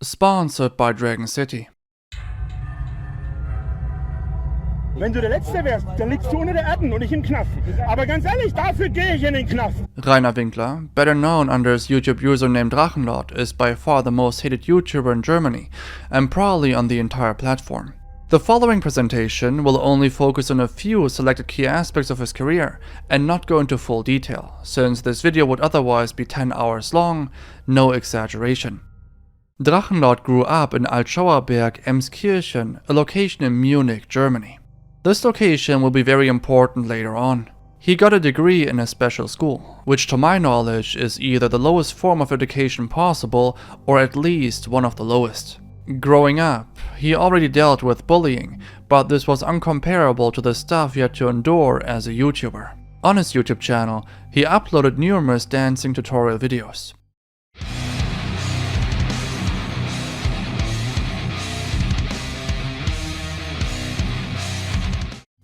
Sponsored by Dragon City. Wenn du der Letzte wärst, dann liegst du unter der Erde und ich im Knast. Aber ganz ehrlich, dafür gehe ich in den Knast. Rainer Winkler, better known under his YouTube username Drachenlord, is by far the most hated YouTuber in Germany, and probably on the entire platform. The following presentation will only focus on a few selected key aspects of his career, and not go into full detail, since this video would otherwise be 10 hours long, no exaggeration. Drachenlord grew up in Altschauerberg, Emskirchen, a location in Munich, Germany. This location will be very important later on. He got a degree in a special school, which to my knowledge is either the lowest form of education possible or at least one of the lowest. Growing up, he already dealt with bullying, but this was uncomparable to the stuff he had to endure as a YouTuber. On his YouTube channel, he uploaded numerous dancing tutorial videos.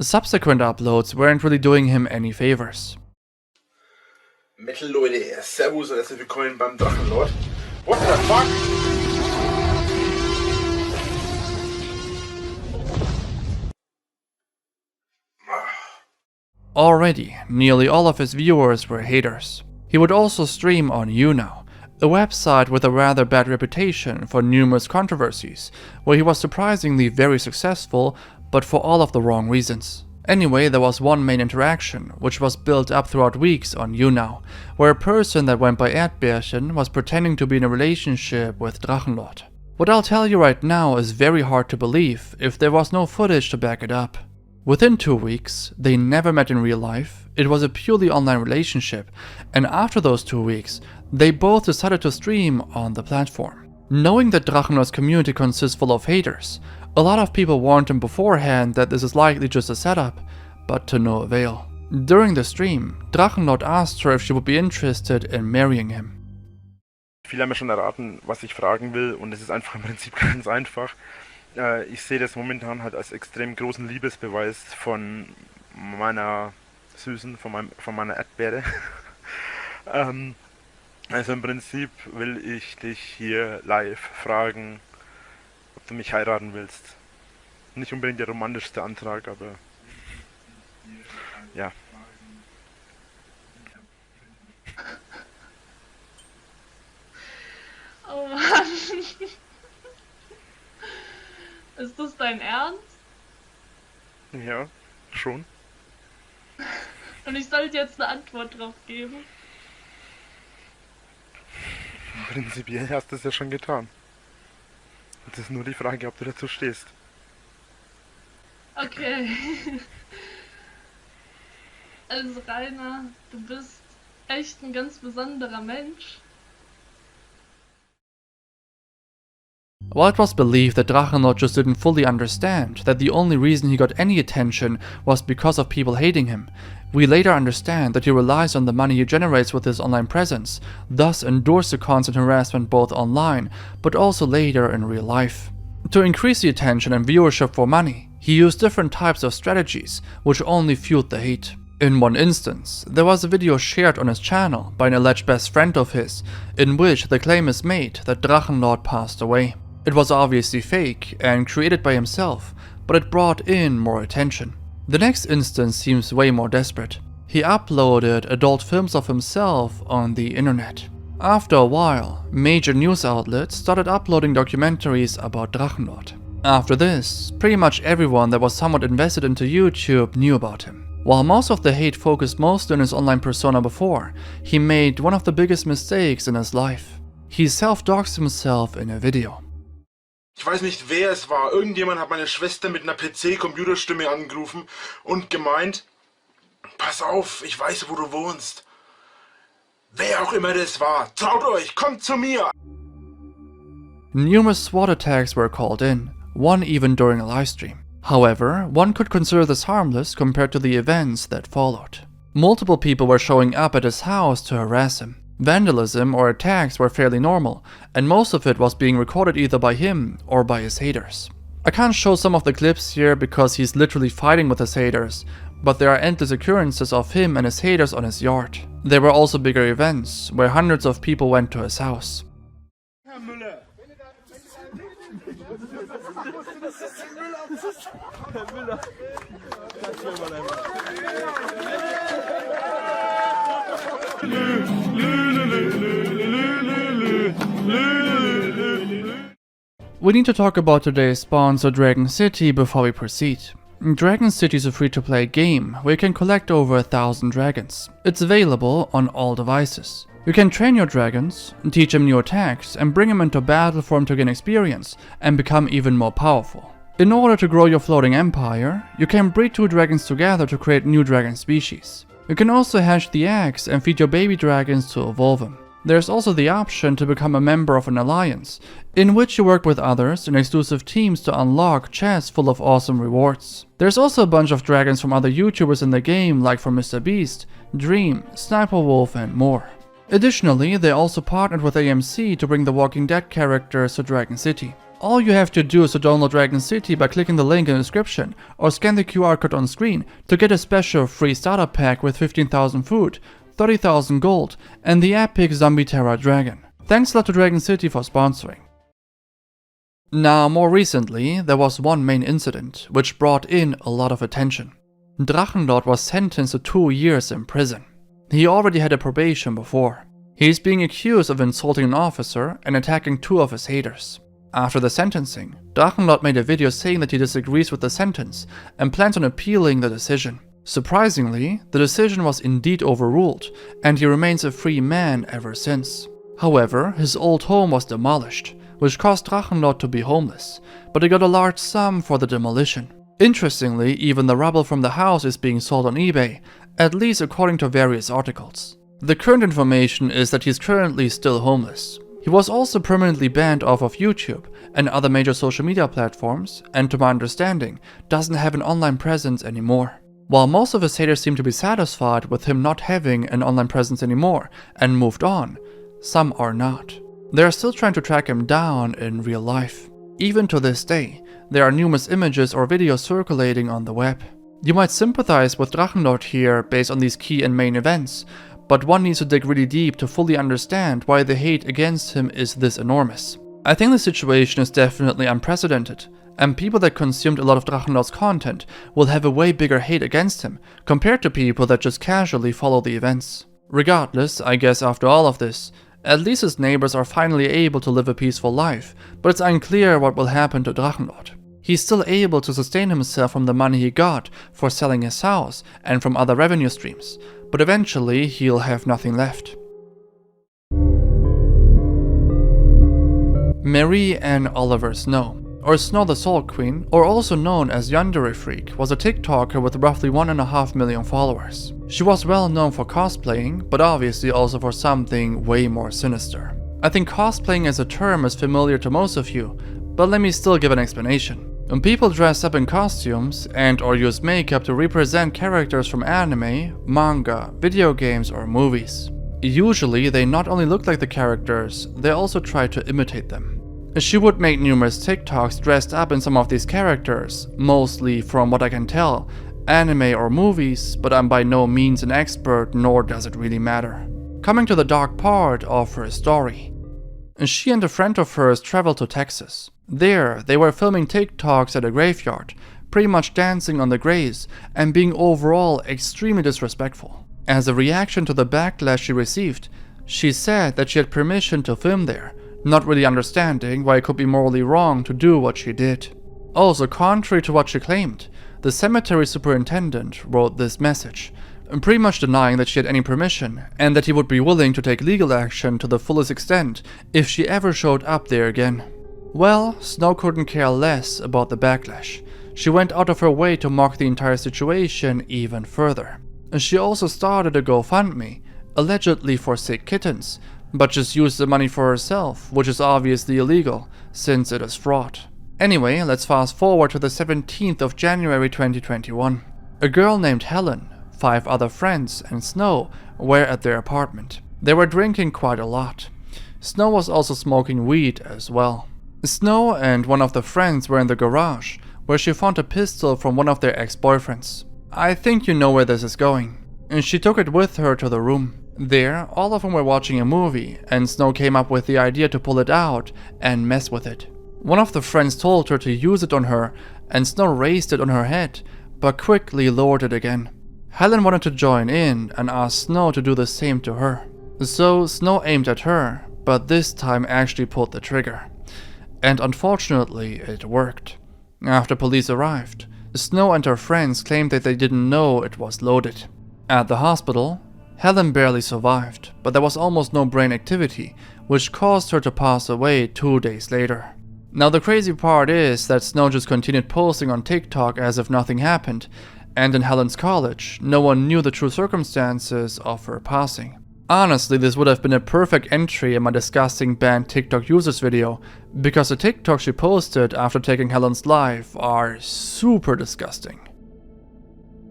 Subsequent uploads weren't really doing him any favors. Metal Leute, Servus und herzlich willkommen beim Drachenlord. What the fuck? Already, nearly all of his viewers were haters. He would also stream on YouNow, a website with a rather bad reputation for numerous controversies, where he was surprisingly very successful, but for all of the wrong reasons. Anyway, there was one main interaction, which was built up throughout weeks on YouNow, where a person that went by Erdbärchen was pretending to be in a relationship with Drachenlord. What I'll tell you right now is very hard to believe if there was no footage to back it up. Within 2 weeks, they never met in real life, it was a purely online relationship, and after those 2 weeks, they both decided to stream on the platform. Knowing that Drachenlord's community consists full of haters, a lot of people warned him beforehand that this is likely just a setup, but to no avail. During the stream, Drachenlord asked her if she would be interested in marrying him. Viele haben ja schon erraten, was ich fragen will, und es ist einfach im Prinzip ganz einfach. Ich sehe das momentan halt als extrem großen Liebesbeweis von meiner Süßen, von meiner Erdbeere. Also im Prinzip will ich dich hier live fragen, ob du mich heiraten willst. Nicht unbedingt der romantischste Antrag, aber ja. Oh Mann. Ist das dein Ernst? Ja, schon. Und ich sollte jetzt eine Antwort drauf geben? Prinzipiell hast du es ja schon getan. Es ist nur die Frage, ob du dazu stehst. Okay. Also Rainer, du bist echt ein ganz besonderer Mensch. While it was believed that Drachenlord just didn't fully understand that the only reason he got any attention was because of people hating him, we later understand that he relies on the money he generates with his online presence, thus endures the constant harassment both online, but also later in real life. To increase the attention and viewership for money, he used different types of strategies, which only fueled the hate. In one instance, there was a video shared on his channel by an alleged best friend of his, in which the claim is made that Drachenlord passed away. It was obviously fake and created by himself, but it brought in more attention. The next instance seems way more desperate. He uploaded adult films of himself on the internet. After a while, major news outlets started uploading documentaries about Drachenlord. After this, pretty much everyone that was somewhat invested into YouTube knew about him. While most of the hate focused mostly on his online persona before, he made one of the biggest mistakes in his life. He self-doxed himself in a video. Ich weiß nicht, wer es war. Irgendjemand hat meine Schwester mit einer PC-Computerstimme angerufen und gemeint, pass auf, ich weiß, wo du wohnst. Wer auch immer das war, traut euch, kommt zu mir! Numerous SWAT attacks were called in, one even during a livestream. However, one could consider this harmless compared to the events that followed. Multiple people were showing up at his house to harass him. Vandalism or attacks were fairly normal, and most of it was being recorded either by him or by his haters. I can't show some of the clips here because he's literally fighting with his haters, but there are endless occurrences of him and his haters on his yard. There were also bigger events, where hundreds of people went to his house. Herr Müller. We need to talk about today's sponsor, Dragon City, before we proceed. Dragon City is a free-to-play game where you can collect over 1,000 dragons. It's available on all devices. You can train your dragons, teach them new attacks, and bring them into battle for them to gain experience and become even more powerful. In order to grow your floating empire, you can breed 2 dragons together to create new dragon species. You can also hatch the eggs and feed your baby dragons to evolve them. There's also the option to become a member of an alliance, in which you work with others in exclusive teams to unlock chests full of awesome rewards. There's also a bunch of dragons from other YouTubers in the game, like from MrBeast, Dream, Sniper Wolf, and more. Additionally, they also partnered with AMC to bring the Walking Dead characters to Dragon City. All you have to do is to download Dragon City by clicking the link in the description or scan the QR code on screen to get a special free starter pack with 15,000 food, 30,000 gold, and the epic Zombie Terror Dragon. Thanks a lot to Dragon City for sponsoring. Now, more recently, there was one main incident which brought in a lot of attention. Drachenlord was sentenced to 2 years in prison. He already had a probation before. He is being accused of insulting an officer and attacking 2 of his haters. After the sentencing, Drachenlord made a video saying that he disagrees with the sentence and plans on appealing the decision. Surprisingly, the decision was indeed overruled, and he remains a free man ever since. However, his old home was demolished, which caused Drachenlord to be homeless, but he got a large sum for the demolition. Interestingly, even the rubble from the house is being sold on eBay, at least according to various articles. The current information is that he's currently still homeless. He was also permanently banned off of YouTube and other major social media platforms, and to my understanding, doesn't have an online presence anymore. While most of his haters seem to be satisfied with him not having an online presence anymore and moved on, some are not. They are still trying to track him down in real life. Even to this day, there are numerous images or videos circulating on the web. You might sympathize with Drachenlord here based on these key and main events, but one needs to dig really deep to fully understand why the hate against him is this enormous. I think the situation is definitely unprecedented, and people that consumed a lot of Drachenlord's content will have a way bigger hate against him compared to people that just casually follow the events. Regardless, I guess after all of this, at least his neighbors are finally able to live a peaceful life, but it's unclear what will happen to Drachenlord. He's still able to sustain himself from the money he got for selling his house and from other revenue streams, but eventually he'll have nothing left. Marie-Anne Oliver Snow, or Snow the Salt Queen, or also known as Yandere Freak, was a TikToker with roughly 1.5 million followers. She was well known for cosplaying, but obviously also for something way more sinister. I think cosplaying as a term is familiar to most of you, but let me still give an explanation. When people dress up in costumes and or use makeup to represent characters from anime, manga, video games or movies. Usually they not only look like the characters, they also try to imitate them. She would make numerous TikToks dressed up in some of these characters, mostly from what I can tell, anime or movies, but I'm by no means an expert, nor does it really matter. Coming to the dark part of her story. She and a friend of hers traveled to Texas. There, they were filming TikToks at a graveyard, pretty much dancing on the graves and being overall extremely disrespectful. As a reaction to the backlash she received, she said that she had permission to film there, not really understanding why it could be morally wrong to do what she did. Also, contrary to what she claimed, the cemetery superintendent wrote this message, pretty much denying that she had any permission, and that he would be willing to take legal action to the fullest extent if she ever showed up there again. Well, Snow couldn't care less about the backlash. She went out of her way to mock the entire situation even further. She also started a GoFundMe, allegedly for sick kittens, but just used the money for herself, which is obviously illegal, since it is fraud. Anyway, let's fast forward to the 17th of January 2021. A girl named Helen, 5 other friends, and Snow were at their apartment. They were drinking quite a lot. Snow was also smoking weed as well. Snow and one of the friends were in the garage, where she found a pistol from one of their ex-boyfriends. I think you know where this is going. And she took it with her to the room. There, all of them were watching a movie, and Snow came up with the idea to pull it out and mess with it. One of the friends told her to use it on her, and Snow raised it on her head, but quickly lowered it again. Helen wanted to join in and asked Snow to do the same to her. So Snow aimed at her, but this time actually pulled the trigger. And unfortunately, it worked. After police arrived, Snow and her friends claimed that they didn't know it was loaded. At the hospital, Helen barely survived, but there was almost no brain activity, which caused her to pass away 2 days later. Now the crazy part is that Snow just continued posting on TikTok as if nothing happened, and in Helen's college, no one knew the true circumstances of her passing. Honestly, this would have been a perfect entry in my disgusting banned TikTok users video, because the TikToks she posted after taking Helen's life are super disgusting.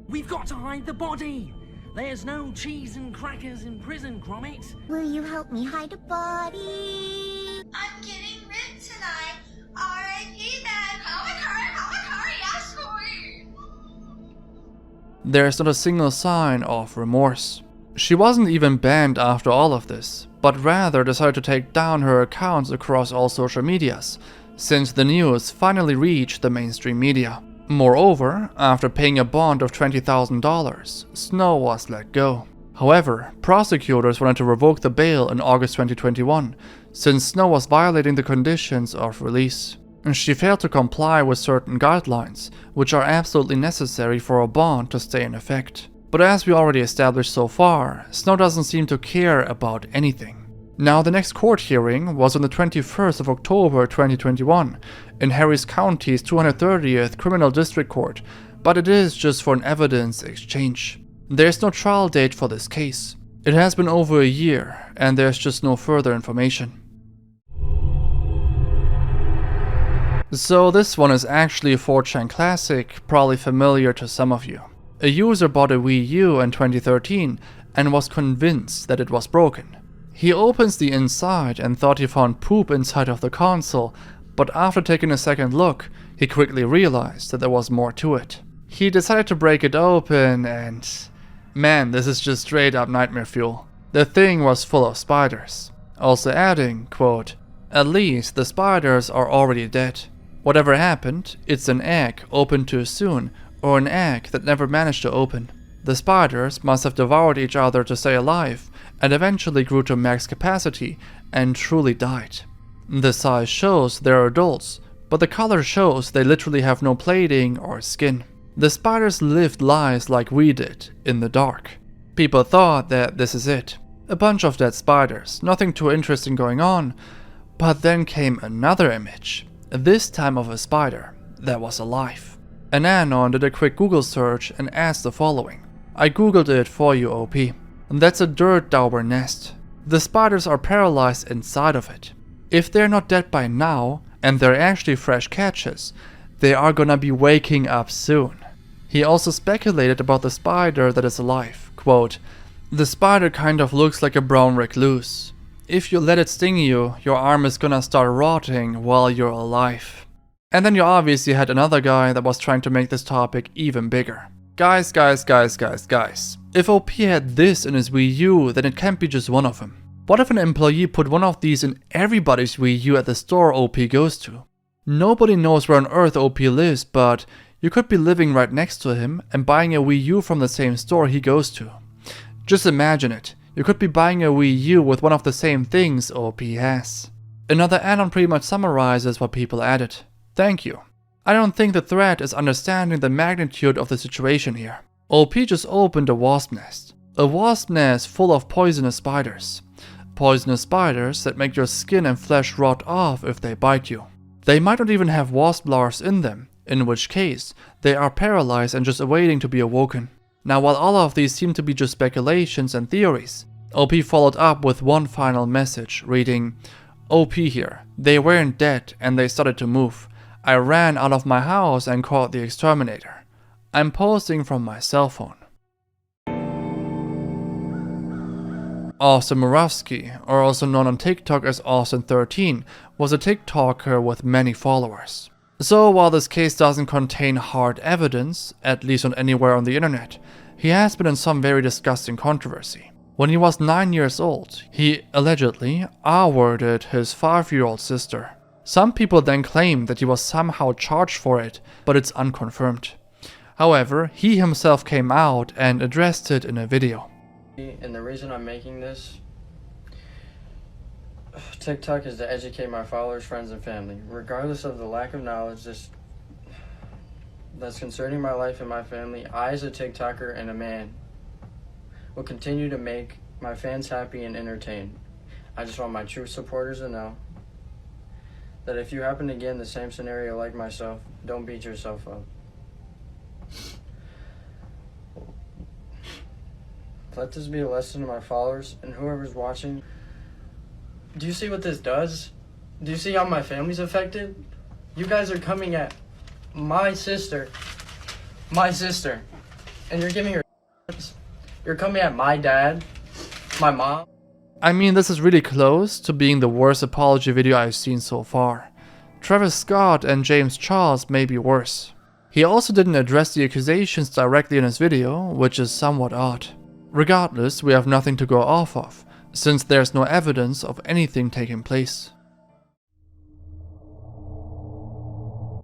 We've got to hide the body! There's no cheese and crackers in prison, Gromit. Will you help me hide a body? I'm getting ripped tonight. R.I.P. then. Hurry, yes, hurry. There's not a single sign of remorse. She wasn't even banned after all of this, but rather decided to take down her accounts across all social medias, since the news finally reached the mainstream media. Moreover, after paying a bond of $20,000, Snow was let go. However, prosecutors wanted to revoke the bail in August 2021, since Snow was violating the conditions of release. She failed to comply with certain guidelines, which are absolutely necessary for a bond to stay in effect. But as we already established so far, Snow doesn't seem to care about anything. Now, the next court hearing was on the 21st of October 2021 in Harris County's 230th Criminal District Court, but it is just for an evidence exchange. There's no trial date for this case. It has been over a year, and there's just no further information. So this one is actually a 4chan classic, probably familiar to some of you. A user bought a Wii U in 2013 and was convinced that it was broken. He opens the inside and thought he found poop inside of the console, but after taking a second look, he quickly realized that there was more to it. He decided to break it open and... man, this is just straight up nightmare fuel. The thing was full of spiders. Also adding, quote, "At least the spiders are already dead. Whatever happened, it's an egg opened too soon, or an egg that never managed to open. The spiders must have devoured each other to stay alive, and eventually grew to max capacity and truly died. The size shows they're adults, but the color shows they literally have no plating or skin. The spiders lived lives like we did, in the dark. People thought that this is it. A bunch of dead spiders, nothing too interesting going on, but then came another image, this time of a spider that was alive. An anon did a quick Google search and asked the following. I googled it for you, OP. That's a dirt dauber nest. The spiders are paralyzed inside of it. If they're not dead by now, and they're actually fresh catches, they are gonna be waking up soon. He also speculated about the spider that is alive. Quote, "The spider kind of looks like a brown recluse. If you let it sting you, your arm is gonna start rotting while you're alive." And then you obviously had another guy that was trying to make this topic even bigger. Guys. If OP had this in his Wii U, then it can't be just one of them. What if an employee put one of these in everybody's Wii U at the store OP goes to? Nobody knows where on earth OP lives, but you could be living right next to him and buying a Wii U from the same store he goes to. Just imagine it. You could be buying a Wii U with one of the same things OP has. Another add-on pretty much summarizes what people added. Thank you. I don't think the threat is understanding the magnitude of the situation here. OP just opened a wasp nest. A wasp nest full of poisonous spiders. Poisonous spiders that make your skin and flesh rot off if they bite you. They might not even have wasp larvae in them, in which case they are paralyzed and just awaiting to be awoken. Now, while all of these seem to be just speculations and theories, OP followed up with one final message reading, "OP here. They weren't dead and they started to move. I ran out of my house and called the exterminator. I'm posting from my cell phone." Austin Murawski, or also known on TikTok as Austin13, was a TikToker with many followers. So while this case doesn't contain hard evidence, at least on anywhere on the internet, he has been in some very disgusting controversy. When he was 9 years old, he allegedly R-worded his 5-year-old sister. Some people then claim that he was somehow charged for it, but it's unconfirmed. However, he himself came out and addressed it in a video. And the reason I'm making this TikTok is to educate my followers, friends, and family. Regardless of the lack of knowledge that's concerning my life and my family, I as a TikToker and a man will continue to make my fans happy and entertained. I just want my true supporters to know that if you happen to get in the same scenario like myself, don't beat yourself up. Let this be a lesson to my followers and whoever's watching. Do you see what this does? Do you see how my family's affected? You guys are coming at my sister, and you're giving her. You're coming at my dad, my mom. I mean, this is really close to being the worst apology video I've seen so far. Travis Scott and James Charles may be worse. He also didn't address the accusations directly in his video, which is somewhat odd. Regardless, we have nothing to go off of, since there's no evidence of anything taking place.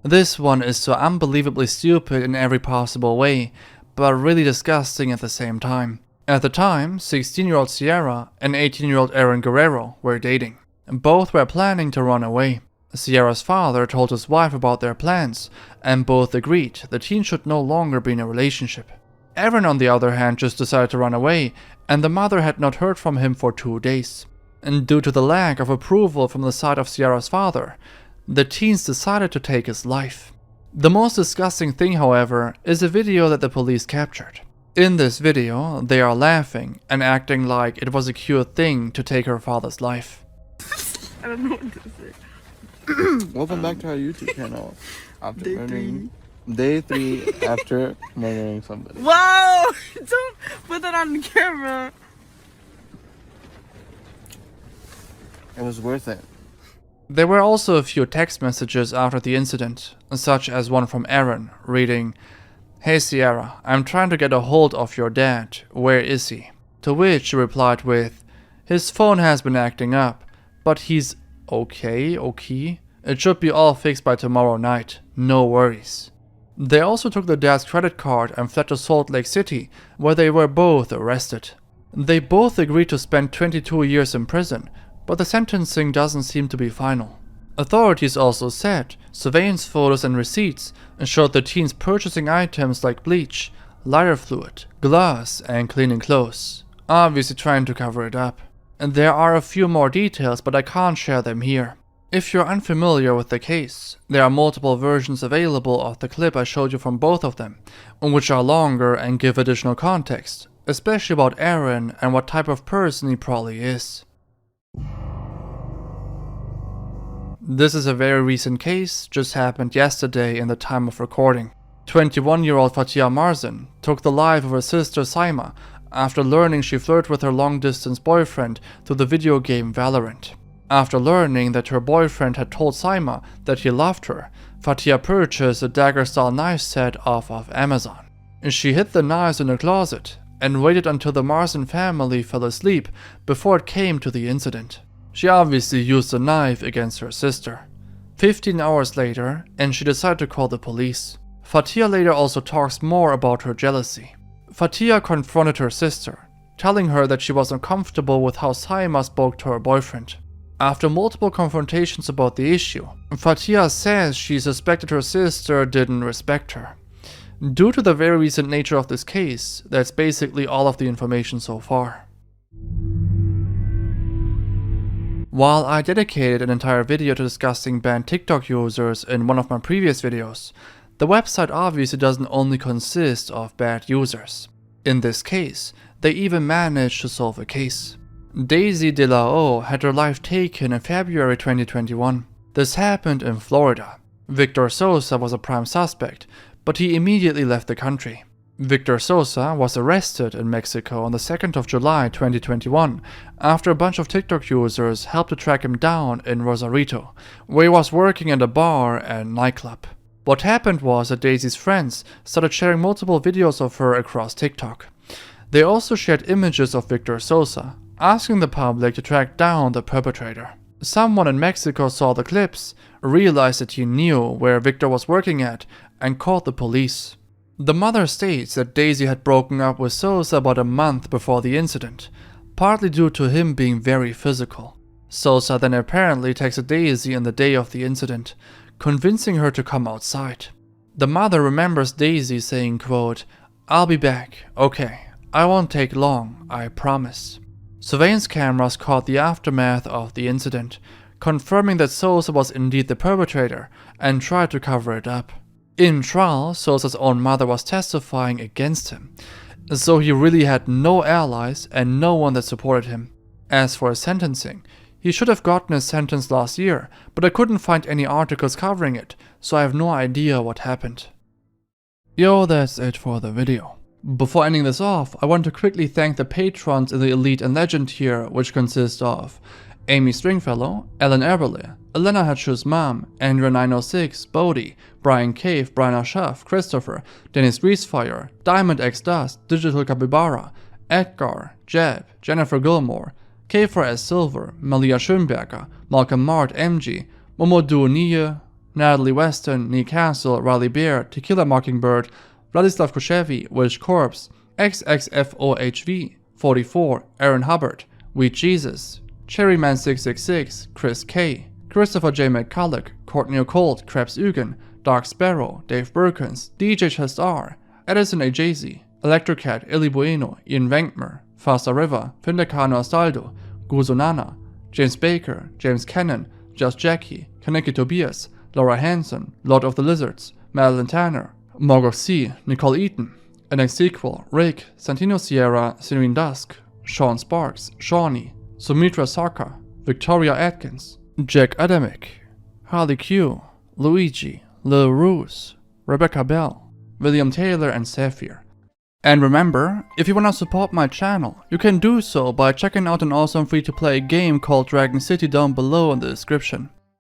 This one is so unbelievably stupid in every possible way, but really disgusting at the same time. At the time, 16-year-old Sierra and 18-year-old Aaron Guerrero were dating. Both were planning to run away. Sierra's father told his wife about their plans, and both agreed the teen should no longer be in a relationship. Aaron, on the other hand, just decided to run away, and the mother had not heard from him for 2 days. And due to the lack of approval from the side of Sierra's father, the teens decided to take his life. The most disgusting thing, however, is a video that the police captured. In this video, they are laughing and acting like it was a cute thing to take her father's life. I don't know what to say. Welcome back to our YouTube channel. After Day 3 after murdering somebody. Wow! Don't put that on the camera. It was worth it. There were also a few text messages after the incident, such as one from Aaron, reading, "Hey Sierra, I'm trying to get a hold of your dad. Where is he?" To which she replied with, "His phone has been acting up, but he's okay. It should be all fixed by tomorrow night. No worries." They also took the dad's credit card and fled to Salt Lake City, where they were both arrested. They both agreed to spend 22 years in prison, but the sentencing doesn't seem to be final. Authorities also said surveillance photos and receipts showed the teens purchasing items like bleach, lighter fluid, gloves, and cleaning clothes, obviously trying to cover it up. And there are a few more details, but I can't share them here. If you're unfamiliar with the case, there are multiple versions available of the clip I showed you from both of them, which are longer and give additional context, especially about Aaron and what type of person he probably is. This is a very recent case, just happened yesterday in the time of recording. 21-year-old Fatia Marzin took the life of her sister Saima after learning she flirted with her long-distance boyfriend through the video game Valorant. After learning that her boyfriend had told Saima that he loved her, Fatia purchased a dagger-style knife set off of Amazon. She hid the knives in a closet and waited until the Marzin family fell asleep before it came to the incident. She obviously used the knife against her sister. 15 hours later, and she decided to call the police. Fatia later also talks more about her jealousy. Fatia confronted her sister, telling her that she was uncomfortable with how Saima spoke to her boyfriend. After multiple confrontations about the issue, Fatia says she suspected her sister didn't respect her. Due to the very recent nature of this case, that's basically all of the information so far. While I dedicated an entire video to discussing banned TikTok users in one of my previous videos, the website obviously doesn't only consist of bad users. In this case, they even managed to solve a case. Daisy De La O had her life taken in February 2021. This happened in Florida. Victor Sosa was a prime suspect, but he immediately left the country. Victor Sosa was arrested in Mexico on the 2nd of July 2021 after a bunch of TikTok users helped to track him down in Rosarito, where he was working at a bar and nightclub. What happened was that Daisy's friends started sharing multiple videos of her across TikTok. They also shared images of Victor Sosa, asking the public to track down the perpetrator. Someone in Mexico saw the clips, realized that he knew where Victor was working at, and called the police. The mother states that Daisy had broken up with Sosa about a month before the incident, partly due to him being very physical. Sosa then apparently texted Daisy on the day of the incident, convincing her to come outside. The mother remembers Daisy saying, quote, "I'll be back, okay, I won't take long, I promise." Surveillance cameras caught the aftermath of the incident, confirming that Sosa was indeed the perpetrator and tried to cover it up. In trial, Sosa's own mother was testifying against him, so he really had no allies and no one that supported him. As for his sentencing, he should have gotten his sentence last year, but I couldn't find any articles covering it, so I have no idea what happened. Yo, that's it for the video. Before ending this off, I want to quickly thank the patrons in the Elite and Legend tier, which consist of Amy Stringfellow, Ellen Eberle, Elena Hatchu's mom, Andrea906, Bodie, Brian Cave, Brian Ashaf, Christopher, Dennis Greasefire, Diamond X Dust, Digital Capybara, Edgar, Jeb, Jennifer Gilmore, K4S Silver, Malia Schönberger, Malcolm Mart MG, Momodu Nye, Natalie Weston, Nee Castle, Riley Bear, Tequila Mockingbird, Vladislav Koshevi, Wish Corpse, XXFOHV, 44, Aaron Hubbard, Wheat Jesus, Cherryman666, Chris K, Christopher J. McCulloch, Courtney O'Colt, Krebs Ugen, Dark Sparrow, Dave Burkins, DJ Chest R, Edison A. Jay-Z, Electrocat, Illy Bueno, Ian Wenkmer, Faster River, Findecano Astaldo, Guzonana, James Baker, James Cannon, Just Jackie, Kaneki Tobias, Laura Hanson, Lord of the Lizards, Madeline Tanner, Morgoth C, Nicole Eaton, NX Sequel, Rick, Santino Sierra, Serene Dusk, Sean Sparks, Shawnee, Sumitra Sarkar, Victoria Atkins, Jack Adamic, Harley Q, Luigi, Lil Roos, Rebecca Bell, William Taylor, and Sapphire. And remember, if you want to support my channel, you can do so by checking out an awesome free-to-play game called Dragon City down below in the description.